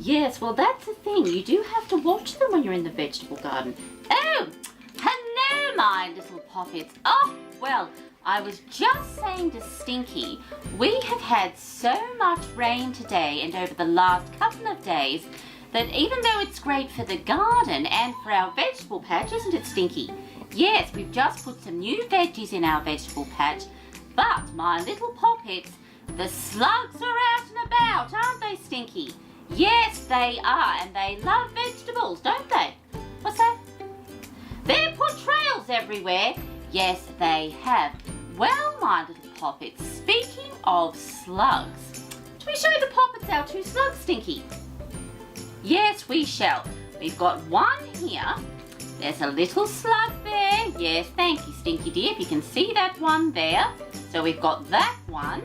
Yes, well that's the thing. You do have to watch them when you're in the vegetable garden. Oh, hello my little poppets. Oh, well, I was just saying to Stinky, we have had so much rain today and over the last couple of days that even though it's great for the garden and for our vegetable patch, isn't it, Stinky? Yes, we've just put some new veggies in our vegetable patch, but my little poppets, the slugs are out and about, aren't they, Stinky? Yes, they are, and they love vegetables, don't they? What's that? They've put trails everywhere. Yes, they have. Well, my little poppets, speaking of slugs, shall we show the poppets our two slugs, Stinky? Yes, we shall. We've got one here. There's a little slug there. Yes, thank you, Stinky dear, if you can see that one there. So we've got that one,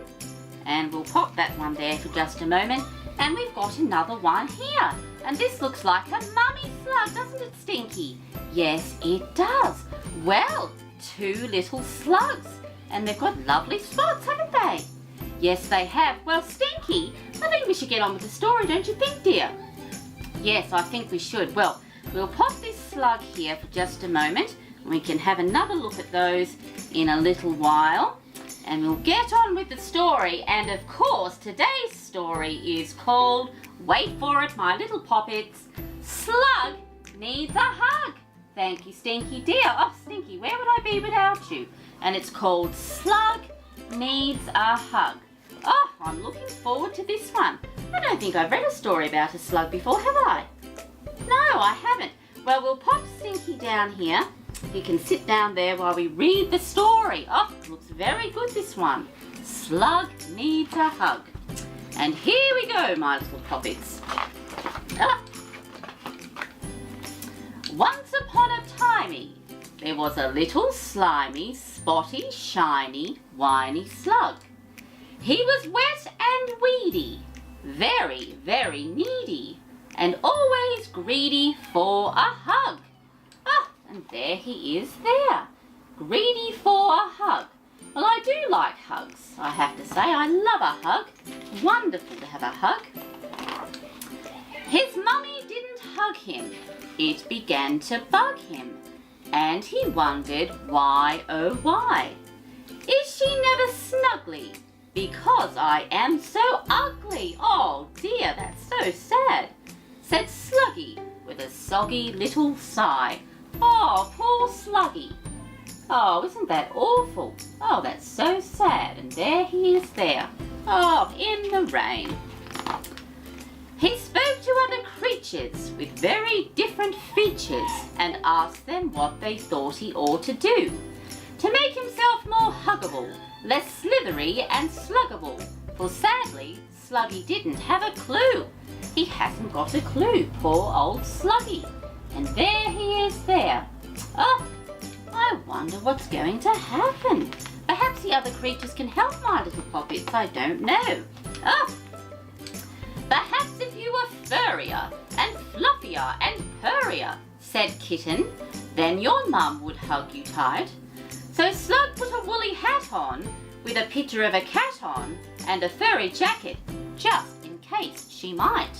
and we'll pop that one there for just a moment. And we've got another one here. And this looks like a mummy slug, doesn't it, Stinky? Yes, it does. Well, two little slugs. And they've got lovely spots, haven't they? Yes, they have. Well, Stinky, I think we should get on with the story, don't you think, dear? Yes, I think we should. Well, we'll pop this slug here for just a moment. We can have another look at those in a little while. And we'll get on with the story. And of course, today's story is called, wait for it, my little poppets, Slug Needs a Hug. Thank you, Stinky dear. Oh, Stinky, where would I be without you? And it's called Slug Needs a Hug. Oh, I'm looking forward to this one. I don't think I've read a story about a slug before, have I? No, I haven't. Well, we'll pop Stinky down here. He can sit down there while we read the story. Oh, looks very good, this one. Slug Needs a Hug. And here we go, my little poppets. Ah. Once upon a timey, there was a little slimy, spotty, shiny, whiny slug. He was wet and weedy, very, very needy, and always greedy for a hug. Ah, and there he is there, greedy for a hug. Well, I do like hugs, I have to say. I love a hug. Wonderful to have a hug. His mummy didn't hug him. It began to bug him, and he wondered why, oh why. Is she never snuggly? Because I am so ugly. Oh dear, that's so sad, said Sluggy with a soggy little sigh. Oh, poor Sluggy. Oh, isn't that awful? Oh, that's so sad. And there he is there. Oh, in the rain. He spoke to other creatures with very different features and asked them what they thought he ought to do to make himself more huggable, less slithery and sluggable. For sadly, Sluggy didn't have a clue. He hasn't got a clue, poor old Sluggy. And there he is there. Oh, I wonder what's going to happen. Perhaps the other creatures can help my little poppets, I don't know. Oh, perhaps if you were furrier and fluffier and purrier, said Kitten, then your mum would hug you tight. So Slug put a woolly hat on with a picture of a cat on and a furry jacket, just in case she might.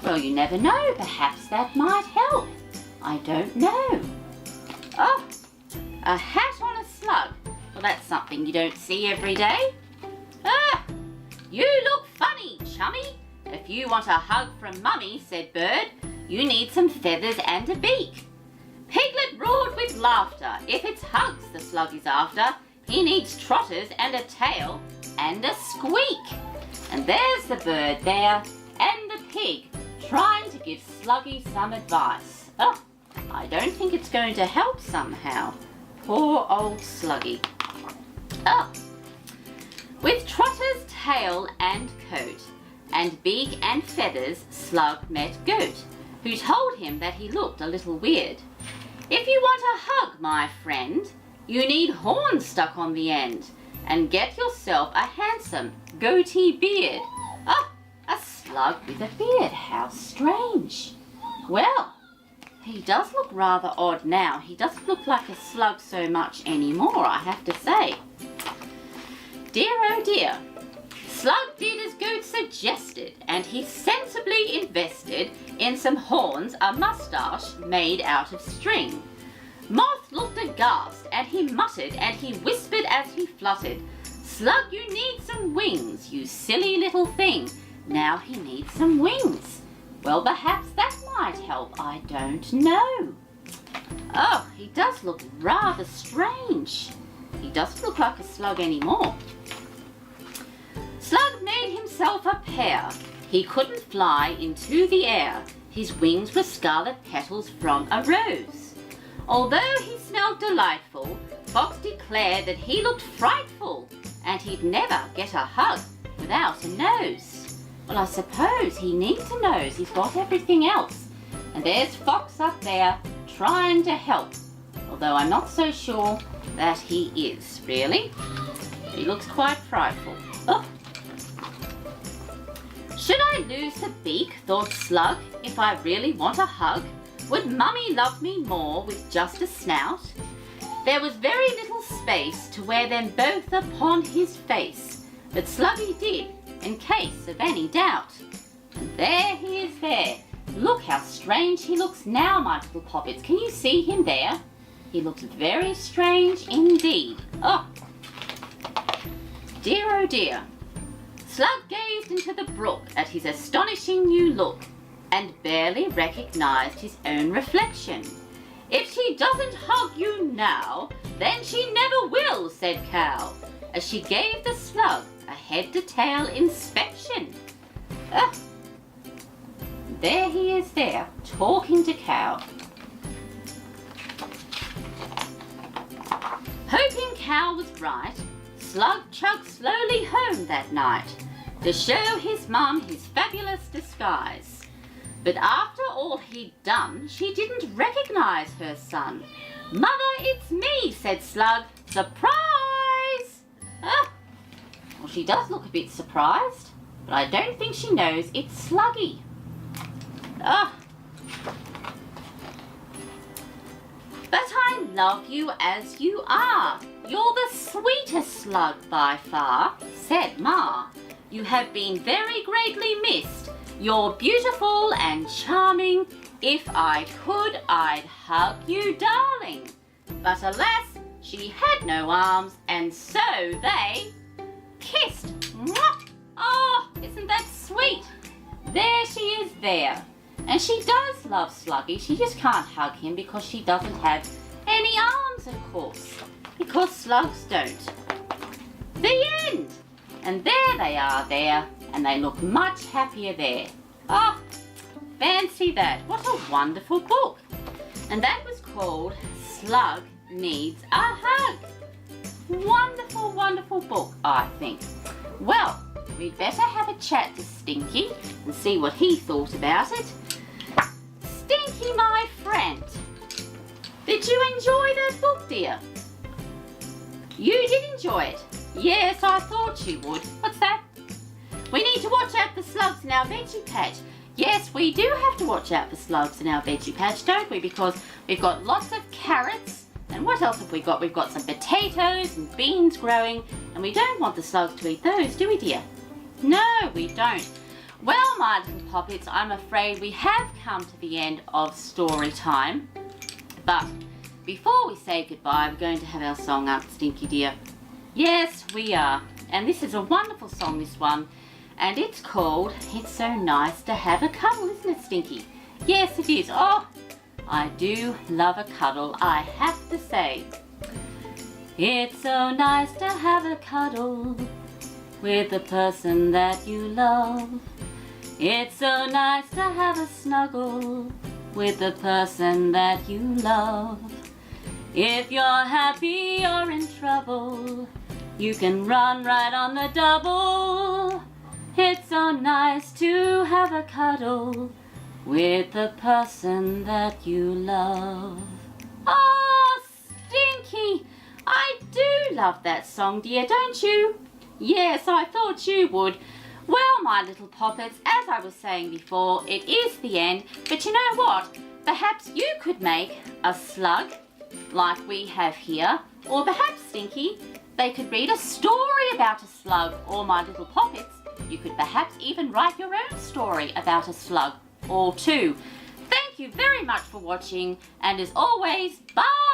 Well, you never know, perhaps that might help. I don't know. Oh, a hat on a slug. Well, that's something you don't see every day. Ah, you look funny, chummy. If you want a hug from Mummy, said Bird, you need some feathers and a beak. Piglet roared with laughter. If it's hugs the slug is after, he needs trotters and a tail and a squeak. And there's the bird there and the pig trying to give Sluggy some advice. Oh, I don't think it's going to help somehow. Poor old Sluggy. Oh, with trotter's tail and coat and beak and feathers, Slug met Goat, who told him that he looked a little weird. If you want a hug, my friend, you need horns stuck on the end, and get yourself a handsome goatee beard. Ah, a slug with a beard, how strange. Well, he does look rather odd now. He doesn't look like a slug so much anymore, I have to say. Dear oh dear, Slug did as Goat suggested, and he sensibly invested in some horns, a moustache made out of string. Moth looked aghast, and he muttered, and he whispered as he fluttered, "Slug, you need some wings, you silly little thing." Now he needs some wings. Well, perhaps that might help, I don't know. Oh, he does look rather strange. He doesn't look like a slug anymore. Slug made himself a pair. He couldn't fly into the air. His wings were scarlet petals from a rose. Although he smelled delightful, Fox declared that he looked frightful, and he'd never get a hug without a nose. Well, I suppose he needs a nose. He's got everything else. And there's Fox up there trying to help, although I'm not so sure that he is, really. He looks quite frightful. Oh. Should I lose the beak, thought Slug, if I really want a hug? Would Mummy love me more with just a snout? There was very little space to wear them both upon his face, but Sluggy did, in case of any doubt. And there he is there. Look how strange he looks now, my little poppets. Can you see him there? He looks very strange indeed. Oh, dear oh dear. Slug gazed into the brook at his astonishing new look, and barely recognized his own reflection. "If she doesn't hug you now, then she never will," said Cow, as she gave the slug a head-to-tail inspection. There he is there, talking to Cow. Hoping Cow was right, Slug chugged slowly home that night to show his mum his fabulous disguise. But after all he'd done, she didn't recognize her son. "Mother, it's me," said Slug. "Surprise!" Well, she does look a bit surprised, but I don't think she knows it's Sluggy. "But I love you as you are. You're the sweetest slug by far," said Ma. "You have been very greatly missed. You're beautiful and charming. If I could, I'd hug you, darling." But alas, she had no arms, and so they kissed. Mwah! Oh, isn't that sweet? There she is there. And she does love Sluggy. She just can't hug him because she doesn't have any arms, of course, because slugs don't. The end. And there they are there, and they look much happier there. Oh, fancy that. What a wonderful book. And that was called Slug Needs a Hug. Wonderful, wonderful book, I think. Well, we'd better have a chat to Stinky and see what he thought about it. Stinky, my friend, did you enjoy that book, dear? You did enjoy it? Yes, I thought you would. What's that? We need to watch out for slugs in our veggie patch. Yes, we do have to watch out for slugs in our veggie patch, don't we? Because we've got lots of carrots. And what else have we got? We've got some potatoes and beans growing. And we don't want the slugs to eat those, do we, dear? No, we don't. Well, my little poppets, I'm afraid we have come to the end of story time. But before we say goodbye, we're going to have our song up, Stinky dear. Yes, we are. And this is a wonderful song, this one. And it's called It's So Nice to Have a Cuddle, isn't it, Stinky? Yes, it is. Oh, I do love a cuddle, I have to say. It's so nice to have a cuddle with the person that you love. It's so nice to have a snuggle with the person that you love. If you're happy or in trouble, you can run right on the double. It's so nice to have a cuddle with the person that you love. Oh, Stinky! I do love that song, dear, don't you? Yes, I thought you would. Well, my little poppets, as I was saying before, it is the end. But you know what? Perhaps you could make a slug like we have here. Or perhaps, Stinky, they could read a story about a slug or My Little Pockets. You could perhaps even write your own story about a slug or two. Thank you very much for watching, and as always, bye!